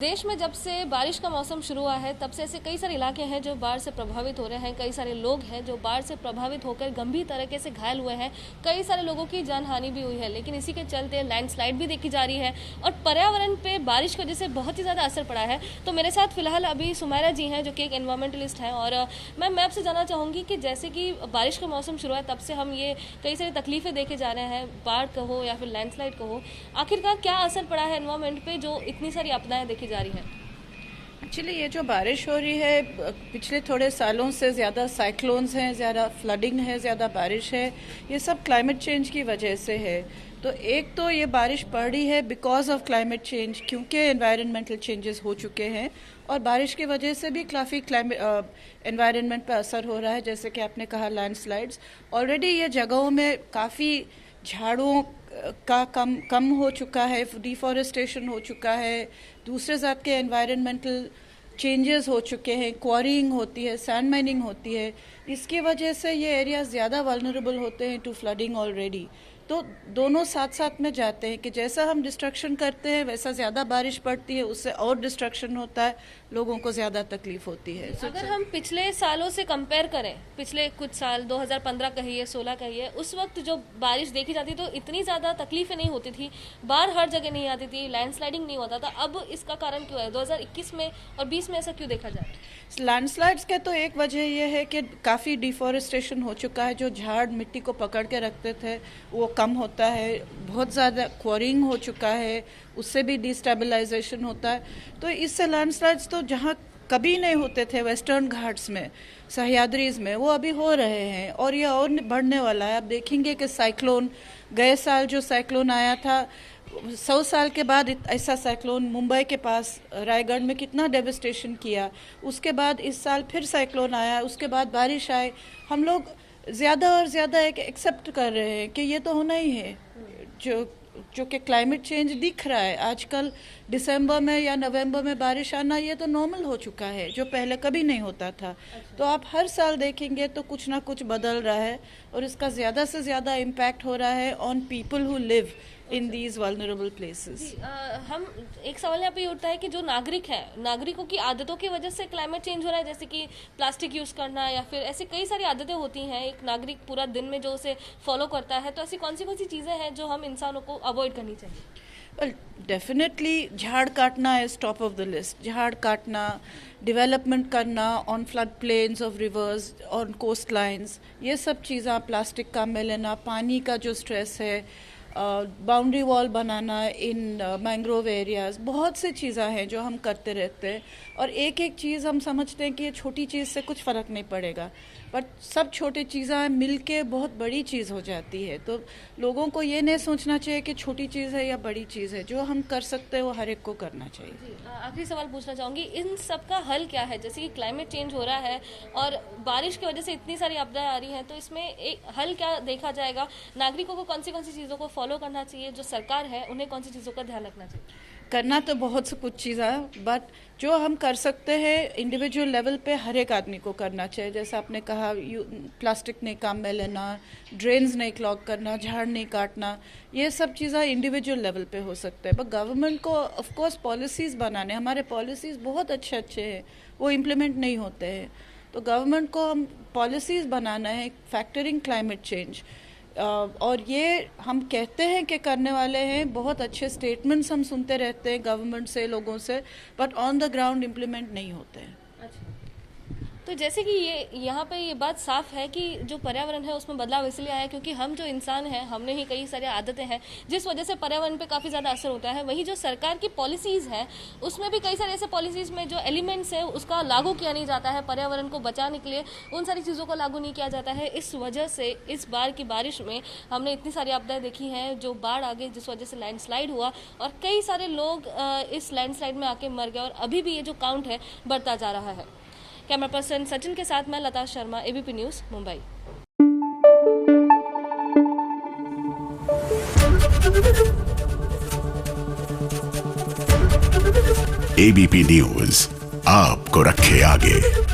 देश में जब से बारिश का मौसम शुरू हुआ है तब से ऐसे कई सारे इलाके हैं जो बाढ़ से प्रभावित हो रहे हैं। कई सारे लोग हैं जो बाढ़ से प्रभावित होकर गंभीर तरीके से घायल हुए हैं। कई सारे लोगों की जान हानि भी हुई है, लेकिन इसी के चलते लैंडस्लाइड भी देखी जा रही है और पर्यावरण पे बारिश की वजह से बहुत ही ज़्यादा असर पड़ा है। तो मेरे साथ फिलहाल अभी सुमेरा जी हैं जो कि एक एनवायरमेंटलिस्ट हैं। और मैं आपसे जानना चाहूँगी कि जैसे कि बारिश का मौसम शुरू है तब से हम ये कई सारी तकलीफें देखे जा रहे हैं, बाढ़ कहो या फिर लैंडस्लाइड कहो, आखिरकार क्या असर पड़ा है एनवायरमेंट पे जो इतनी सारी आपदाएं देखी जा रही हैं? एक्चुअली ये जो बारिश हो रही है पिछले थोड़े सालों से ज़्यादा साइक्लोन्स हैं, ज़्यादा फ्लडिंग है, ज़्यादा बारिश है, ये सब क्लाइमेट चेंज की वजह से है। तो एक तो ये बारिश पड़ रही है बिकॉज ऑफ क्लाइमेट चेंज, क्योंकि एनवायरनमेंटल चेंजेस हो चुके हैं और बारिश की वजह से भी काफ़ी एनवायरनमेंट पर असर हो रहा है। जैसे कि आपने कहा लैंडस्लाइड्स, ऑलरेडी ये जगहों में काफ़ी झाड़ों का कम हो चुका है, डिफॉरेस्टेशन हो चुका है, दूसरे ज़ात के एनवायरनमेंटल चेंजेस हो चुके हैं, क्वारीइंग होती है, सैंड माइनिंग होती है। इसकी वजह से ये एरिया ज़्यादा वल्नरेबल होते हैं टू फ्लडिंग ऑलरेडी। तो दोनों साथ साथ में जाते हैं कि जैसा हम डिस्ट्रक्शन करते हैं वैसा ज़्यादा बारिश पड़ती है, उससे और डिस्ट्रक्शन होता है, लोगों को ज़्यादा तकलीफ होती है। अगर हम पिछले सालों से कंपेयर करें, पिछले कुछ साल 2015 कहिए, 16 कहिए, उस वक्त जो बारिश देखी जाती तो इतनी ज़्यादा तकलीफें नहीं होती थी, बाढ़ हर जगह नहीं आती थी, लैंडस्लाइडिंग नहीं होता था। अब इसका कारण क्यों है? 2021 में और 20 में ऐसा क्यों देखा जाए? लैंडस्लाइड्स के तो एक वजह यह है कि काफ़ी डिफॉरेस्टेशन हो चुका है। जो झाड़ मिट्टी को पकड़ के रखते थे वो कम होता है, बहुत ज़्यादा क्वारिंग हो चुका है, उससे भी डिस्टेबलाइजेशन होता है। तो इससे लैंडस्लाइड्स तो जहाँ कभी नहीं होते थे, वेस्टर्न घाट्स में, सह्याद्रीज में, वो अभी हो रहे हैं और ये और बढ़ने वाला है। आप देखेंगे कि साइक्लोन, गए साल जो साइक्लोन आया था, 100 साल के बाद ऐसा साइक्लोन मुंबई के पास रायगढ़ में कितना डेविस्टेशन किया। उसके बाद इस साल फिर साइक्लोन आया, उसके बाद बारिश आई। हम लोग ज़्यादा और ज़्यादा एक एक्सेप्ट कर रहे हैं कि ये तो होना ही है, जो कि क्लाइमेट चेंज दिख रहा है आजकल। दिसंबर में या नवंबर में बारिश आना ये तो नॉर्मल हो चुका है, जो पहले कभी नहीं होता था। तो आप हर साल देखेंगे तो कुछ ना कुछ बदल रहा है और इसका ज़्यादा से ज़्यादा इम्पैक्ट हो रहा है on people who live in these vulnerable places. हम एक सवाल यहाँ पे उठता है कि जो नागरिक है, नागरिकों की आदतों की वजह से क्लाइमेट चेंज हो रहा है, जैसे कि प्लास्टिक यूज करना या फिर ऐसी कई सारी आदतें होती हैं एक नागरिक पूरा दिन में जो उसे फॉलो करता है। तो ऐसी कौन सी चीजें हैं जो हम इंसानों को अवॉइड करनी चाहिए? वेल, डेफिनेटली झाड़ काटना is top of the list. झाड़ काटना, डेवलपमेंट करना on flood plains of rivers, on coast lines, ये सब चीज़ें, प्लास्टिक काम में लेना, पानी का जो स्ट्रेस है, बाउंड्री वॉल बनाना इन मैंग्रोव एरियाज, बहुत सी चीज़ें हैं जो हम करते रहते हैं। और एक एक चीज़ हम समझते हैं कि ये छोटी चीज़ से कुछ फ़र्क नहीं पड़ेगा, बट सब छोटी चीज़ें मिलके बहुत बड़ी चीज़ हो जाती है। तो लोगों को ये नहीं सोचना चाहिए कि छोटी चीज़ है या बड़ी चीज़ है, जो हम कर सकते हैं वो हर एक को करना चाहिए। आखिरी सवाल पूछना चाहूँगी, इन सब का हल क्या है? जैसे कि क्लाइमेट चेंज हो रहा है और बारिश की वजह से इतनी सारी आपदाएं आ रही हैं, तो इसमें एक हल क्या देखा जाएगा? नागरिकों को कौन सी चीज़ों को फॉलो करना चाहिए? जो सरकार है उन्हें कौन सी चीज़ों का ध्यान रखना चाहिए? करना तो बहुत सी कुछ चीज़ें, बट जो हम कर सकते हैं इंडिविजुअल लेवल पे हर एक आदमी को करना चाहिए। जैसे आपने कहा, प्लास्टिक नहीं काम में लेना, ड्रेन्स नहीं क्लॉग करना, झाड़ नहीं काटना, ये सब चीज़ें इंडिविजुअल लेवल पे हो सकते हैं। बट गवर्नमेंट को ऑफ कोर्स पॉलिसीज़ बनाने, हमारे पॉलिसीज़ बहुत अच्छे हैं, वो इम्प्लीमेंट नहीं होते हैं। तो गवर्नमेंट को हम पॉलिसीज़ बनाना है फैक्टरिंग क्लाइमेट चेंज। और ये हम कहते हैं कि करने वाले हैं, बहुत अच्छे स्टेटमेंट्स हम सुनते रहते हैं गवर्नमेंट से, लोगों से, but on the ground implement नहीं होते हैं। तो जैसे कि यहाँ पे ये बात साफ है कि जो पर्यावरण है उसमें बदलाव इसलिए आया क्योंकि हम जो इंसान हैं, हमने ही कई सारी आदतें हैं जिस वजह से पर्यावरण पे काफ़ी ज़्यादा असर होता है। वहीं जो सरकार की पॉलिसीज़ हैं उसमें भी कई सारे ऐसे पॉलिसीज़ में जो एलिमेंट्स है उसका लागू किया नहीं जाता है, पर्यावरण को बचाने के लिए उन सारी चीज़ों को लागू नहीं किया जाता है। इस वजह से इस बार की बारिश में हमने इतनी सारी आपदाएं देखी हैं, जो बाढ़ आ गई जिस वजह से लैंडस्लाइड हुआ और कई सारे लोग इस लैंडस्लाइड में आके मर गए और अभी भी ये जो काउंट है बढ़ता जा रहा है। कैमरा पर्सन सचिन के साथ मैं Lata Sharma, ABP news, Mumbai. ABP news आपको रखे आगे।